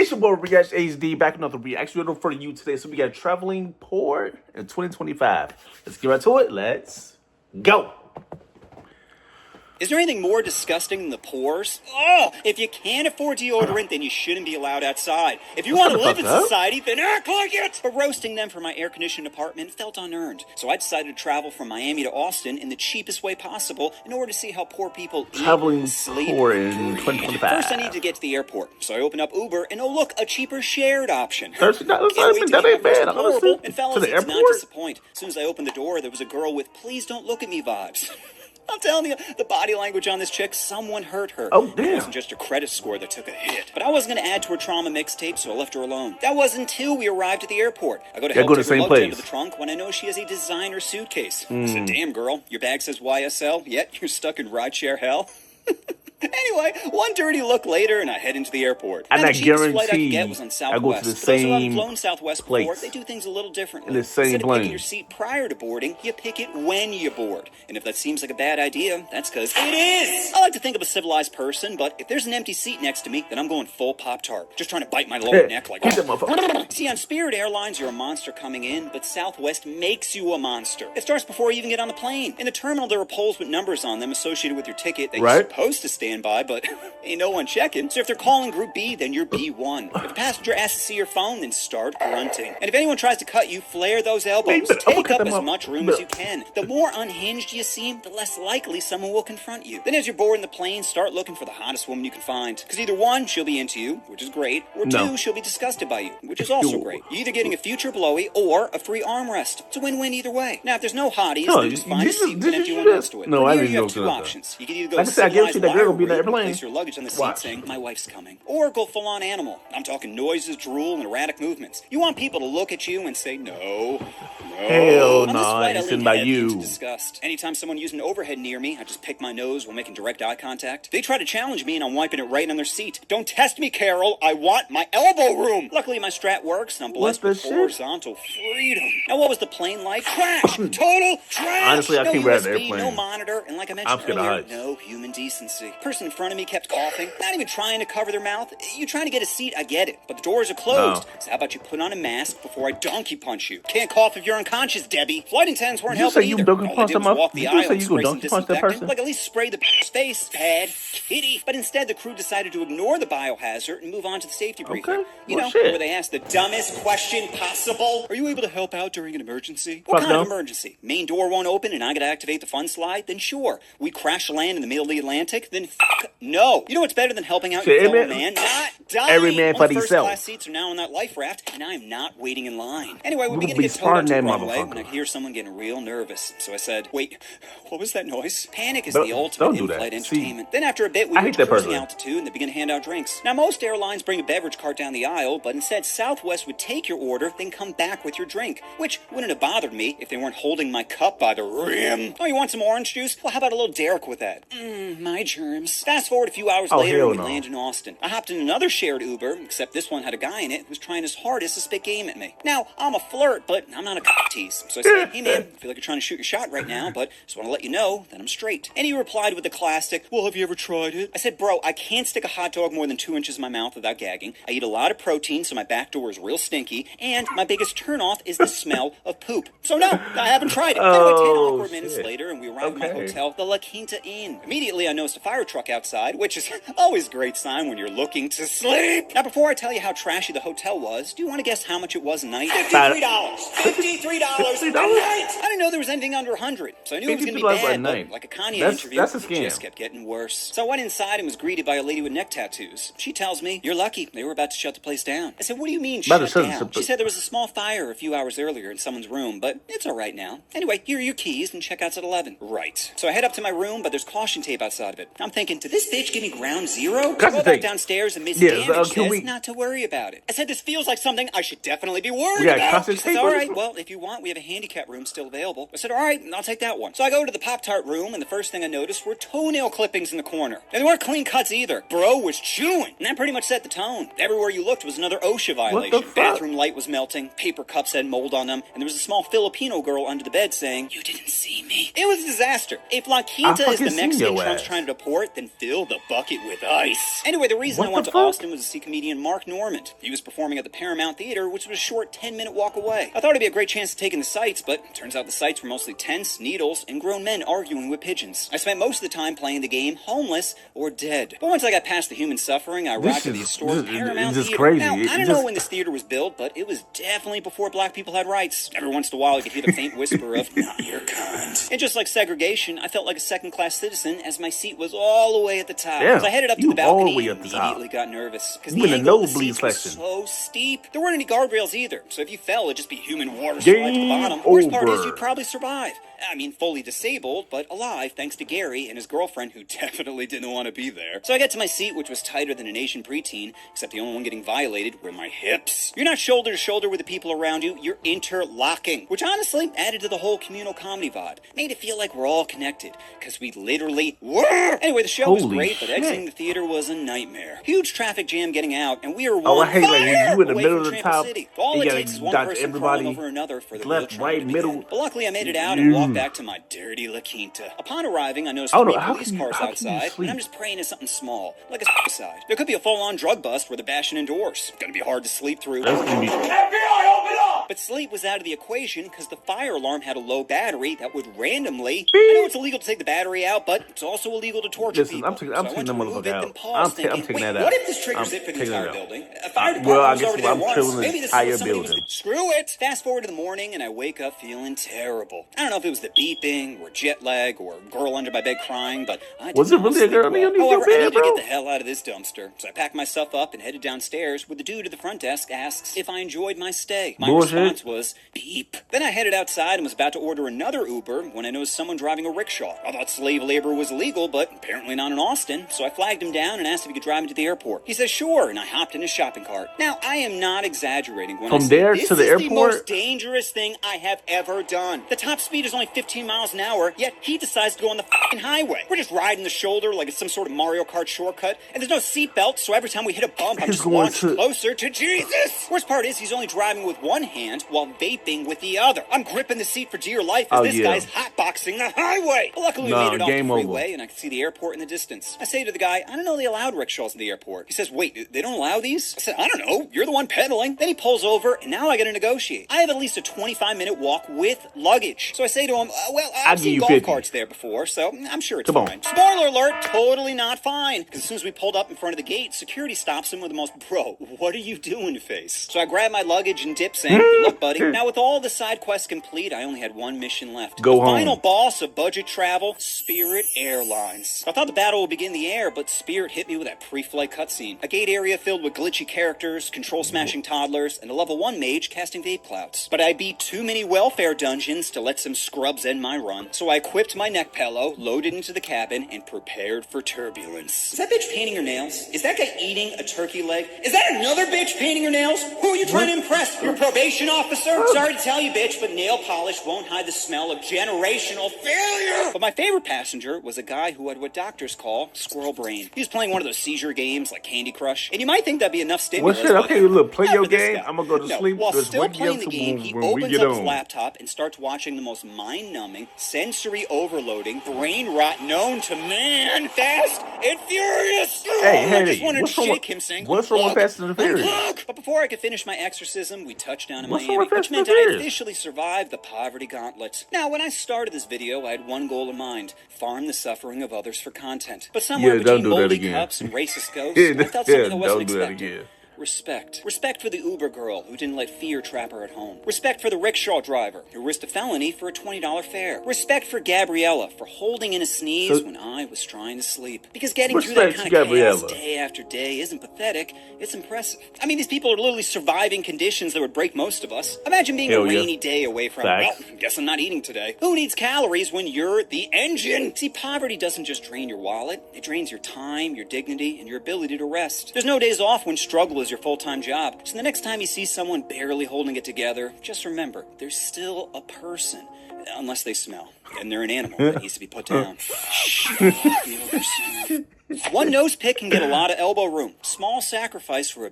It's your boy reactshd back with another reaction video for you today. So we got Traveling Poor in 2025. Let's get right to it. Let's go. Is there anything more disgusting than the pores? Oh, if you can't afford deodorant, then you shouldn't be allowed outside. If you want to live in society, then act like it! But roasting them from my air-conditioned apartment felt unearned. So I decided to travel from Miami to Austin in the cheapest way possible in order to see how poor people Traveling eat, sleep, poor in 2025. First, I need to get to the airport. So I open up Uber, and oh look, a cheaper shared option. $30. That ain't bad. Honestly. And fellas, to the it's airport? not disappoint. As soon as I opened the door, there was a girl with "please don't look at me" vibes. I'm telling you, the body language on this chick, someone hurt her. Oh, damn. It wasn't just her credit score that took a hit. But I wasn't going to add to her trauma mixtape, so I left her alone. That wasn't until we arrived at the airport. I go to help take her luggage into the trunk when I know she has a designer suitcase. I said, damn, girl, your bag says YSL, yet you're stuck in rideshare hell. Anyway, one dirty look later, and I head into the airport. And I guarantee flight I could get was on Southwest. I go to the For those who haven't same flown Southwest place. before, they do things a little differently. In the same Instead of plane. picking your seat prior to boarding, you pick it when you board. And if that seems like a bad idea, that's because it is! I like to think of a civilized person, but if there's an empty seat next to me, then I'm going full Pop-Tart. Just trying to bite my lower neck like... See, on Spirit Airlines, you're a monster coming in, but Southwest makes you a monster. It starts before you even get on the plane. In the terminal, there are poles with numbers on them associated with your ticket that you're supposed to stand by, but ain't no one checking. So if they're calling Group B, then you're B1. If the passenger asks to see your phone, then start grunting. And if anyone tries to cut you, flare those elbows. Take up as much room as you can. The more unhinged you seem, the less likely someone will confront you. Then as you're boarding the plane, start looking for the hottest woman you can find. Because either one, she'll be into you, which is great, or two, she'll be disgusted by you, which is also great. You're either getting a future blowy or a free armrest. It's a win-win either way. Now, if there's no hotties, then just find a seat with an empty one next to it. No, I didn't know. You have two options. You can either go civilized place your luggage on the seat saying, "My wife's coming," or go full-on animal. I'm talking noises, drool, and erratic movements. You want people to look at you and say, no. Hell no, it's sitting by you. Disgust. Anytime someone used an overhead near me, I just pick my nose while making direct eye contact. They try to challenge me and I'm wiping it right on their seat. Don't test me, Carol. I want my elbow room. Luckily, my strat works and I'm blessed with horizontal freedom. Now, what was the plane like? Crash! Total trash! Honestly, I can't ride the airplane. No monitor, and like I mentioned earlier, no human decency. Person in front of me kept coughing, not even trying to cover their mouth. You're trying to get a seat, I get it, but the doors are closed. So how about you put on a mask before I donkey punch you? Can't cough if you're unconscious, Debbie. Flight attendants weren't helping either. All they did was walk the aisle and spray some disinfectant. Like, at least spray the face. Bad kitty. But instead, the crew decided to ignore the biohazard and move on to the safety briefing. Where they asked the dumbest question possible. Are you able to help out during an emergency? What kind of emergency? Main door won't open and I gotta activate the fun slide? Then sure. We crash land in the middle of the Atlantic? Then no. You know what's better than helping out your fellow man? Not dying. Every man for himself. First class seats are now on that life raft, and I am not waiting in line. Anyway, we begin to get towed out to the runway, and I hear someone getting real nervous. So I said, wait, what was that noise? Panic is the ultimate in-flight entertainment. Then after a bit, we reached cruising altitude, and they began to hand out drinks. Now, most airlines bring a beverage cart down the aisle, but instead Southwest would take your order, then come back with your drink, which wouldn't have bothered me if they weren't holding my cup by the rim. Oh, you want some orange juice? Well, how about a little Derek with that? My germs. Fast forward a few hours later, and we land in Austin. I hopped in another shared Uber, except this one had a guy in it who was trying his hardest to spit game at me. Now, I'm a flirt, but I'm not a tease. So I said, hey man, I feel like you're trying to shoot your shot right now, but just want to let you know that I'm straight. And he replied with the classic, well, have you ever tried it? I said, bro, I can't stick a hot dog more than 2 inches in my mouth without gagging. I eat a lot of protein, so my back door is real stinky, and my biggest turnoff is the smell of poop. So no, I haven't tried it. Anyway, 10 awkward minutes later, and we arrived at my hotel, the La Quinta Inn. Immediately, I noticed a fire truck outside, which is always a great sign when you're looking to sleep. Now, before I tell you how trashy the hotel was, do you want to guess how much it was a night? $53. $53 a night! I didn't know there was anything under 100, so I knew it was going to be bad, but like a Kanye interview, it just kept getting worse. So I went inside and was greeted by a lady with neck tattoos. She tells me, you're lucky, they were about to shut the place down. I said, what do you mean shut down? She said there was a small fire a few hours earlier in someone's room, but it's all right now. Anyway, here are your keys and checkout's at 11. Right. So I head up to my room, but there's caution tape outside of it. I'm thinking, did this bitch give me ground zero? So I go back downstairs and Miss Damage says not to worry about it. I said, this feels like something I should definitely be worried about. She says, all right, well, if you want, we have a handicap room still available. I said, all right, I'll take that one. So I go to the Pop-Tart room, and the first thing I noticed were toenail clippings in the corner. And they weren't clean cuts either. Bro was chewing. And that pretty much set the tone. Everywhere you looked was another OSHA violation. Bathroom light was melting, paper cups had mold on them, and there was a small Filipino girl under the bed saying, you didn't see me. It was a disaster. If La Quinta is the Mexican Trump's trying to deport, it, then fill the bucket with ice. Anyway, the reason I What went the to fuck? Austin was to see comedian Mark Normand. He was performing at the Paramount Theater, which was a short 10-minute walk away. I thought it'd be a great chance to take in the sights, but it turns out the sights were mostly tents, needles, and grown men arguing with pigeons. I spent most of the time playing the game homeless or dead. But once I got past the human suffering, I arrived at the historic Paramount this is Theater. crazy. Now, I don't It know just- when this theater was built, but it was definitely before black people had rights. Every once in a while, you could hear the faint whisper of, not your kind. And just like segregation, I felt like a second-class citizen as my seat was all the way at the top. Damn, As I headed up to you the all the balcony, way I at the top. immediately got nervous. Because You the in the angle of the nosebleed seats was section. so steep. There weren't any guardrails either, so if you fell, it'd just be human water slide to the bottom. The worst part is over. you'd probably survive. I mean, fully disabled, but alive thanks to Gary and his girlfriend who definitely didn't want to be there. So I get to my seat, which was tighter than an Asian preteen, except the only one getting violated were my hips. You're not shoulder to shoulder with the people around you, you're interlocking, which honestly added to the whole communal comedy vibe. Made it feel like we're all connected, because we literally were. Anyway, the show was Holy great, but shit. exiting the theater was a nightmare. Huge traffic jam getting out, and we were Oh, I one hate like when fire you in the away middle from of the Trample top. City. All You it gotta takes is one dodge person everybody. crawling over another for the Left, wheelchair right, to middle. begin. But luckily, I made it out and walked back to my dirty La Quinta. Upon arriving, I noticed Oh, no, 3 how police can you- cars how can you outside, sleep? and I'm just praying it's something small, like a suicide. There could be a full-on drug bust where they're bashing in doors. Gonna be hard to sleep through. That's gonna be But sleep was out of the equation because the fire alarm had a low battery that would randomly. I know it's illegal to take the battery out, but it's also illegal to torture Listen, people. I'm taking So I that went to remove motherfucker it, out. then paused, I'm thinking, taking wait, that out. what if this triggers I'm it for the taking entire that out. building? A fire department Well, I was guess already I'm there killing once. the Maybe this entire is somebody building. Screw it. Fast forward to the morning, and I wake up feeling terrible. I don't know if it was the beeping, or jet lag, or a girl under my bed crying, but I Was did it not really a girl sleep underneath your However, I bed, needed to bro? get the hell out of this dumpster. So I packed myself up and headed downstairs, where the dude at the front desk asks if I enjoyed my stay. My Bullshit. response was, beep. Then I headed outside and was about to order another Uber when I noticed someone driving a rickshaw. I thought slave labor was illegal, but apparently not in Austin, so I flagged him down and asked if he could drive me to the airport. He said sure, and I hopped in his shopping cart. Now, I am not exaggerating when I From say there this to the is the airport? most dangerous thing I have ever done. The top speed is only 15 miles an hour, yet he decides to go on the fucking highway. We're just riding the shoulder like it's some sort of Mario Kart shortcut, and there's no seatbelt, so every time we hit a bump, I'm He's just going launched to- closer to Jesus. Worst part is he's only driving with one hand while vaping with the other. I'm gripping the seat for dear life as Oh, this yeah. guy's hotboxing the highway. But luckily, we Nah, made it off the game over. freeway, and I could see the airport in the distance. I say to the guy, I don't know they allowed rickshaws in the airport. He says, wait, they don't allow these? I said, I don't know. You're the one pedaling. Then he pulls over, and now I got to negotiate. I have at least a 25-minute walk with luggage. So I say to him, well, I'll I've give seen you golf 50. carts there before, so I'm sure it's Come on. fine. Spoiler alert, totally not fine. Because as soon as we pulled up in front of the gate, security stops him with the most, bro, what are you doing face? So I grab my luggage and dip, saying, good luck, buddy. Now, with all the side quests complete, I only had one mission left. Go the home. final boss of budget travel, Spirit Airlines. I thought the battle would begin in the air, but Spirit hit me with that pre-flight cutscene. A gate area filled with glitchy characters, control-smashing toddlers, and a level 1 mage casting vape clouds. But I beat too many welfare dungeons to let some scrubs end my run, so I equipped my neck pillow, loaded into the cabin, and prepared for turbulence. Is that bitch painting her nails? Is that guy eating a turkey leg? Is that another bitch painting her nails? Who are you trying to impress? Your probation officer? Sorry to tell you, bitch, but nail polish won't hide the smell of generational failure. But my favorite passenger was a guy who had what doctors call squirrel brain. He was playing one of those seizure games like Candy Crush, and you might think that'd be enough Well, stimulus. shit, but okay, look, play not your for this game. guy. I'm gonna go to No, sleep. while Just still wake me playing up the to game, he when we opens get up his on. laptop and starts watching the most mind-numbing, sensory overloading, brain rot known to man. Fast and Furious. Hey, I just wanted to what's wrong shake with- him, saying, what's wrong with "Unplug, Fast and the Furious?" unplug." But before I could finish my exorcism, we touched down in What's wrong Miami, with Fast which and meant the I Furious? officially survived the poverty gauntlet. Now, when I started this video, I had one goal in mind: farm the suffering of others for content. But somewhere Yeah, don't between do that moldy again. cups and racist ghosts, Yeah, I felt something I don't wasn't do that expecting. again. Respect. Respect for the Uber girl who didn't let fear trap her at home. Respect for the rickshaw driver who risked a felony for a $20 fare. Respect for Gabriella for holding in a sneeze when I was trying to sleep. Because getting through that Respect kind to of chaos Gabriella. day after day isn't pathetic, it's impressive. I mean, these people are literally surviving conditions that would break most of us. Imagine being Hell a yeah. rainy day away from, Facts. well, guess I'm not eating today. Who needs calories when you're the engine? See, poverty doesn't just drain your wallet, it drains your time, your dignity, and your ability to rest. There's no days off when struggle is your full-time job. So the next time you see someone barely holding it together, just remember, there's still a person. Unless they smell. And they're an animal that needs to be put down. Shh, I'll be over soon. One nose pick can get a lot of elbow room. Small sacrifice for a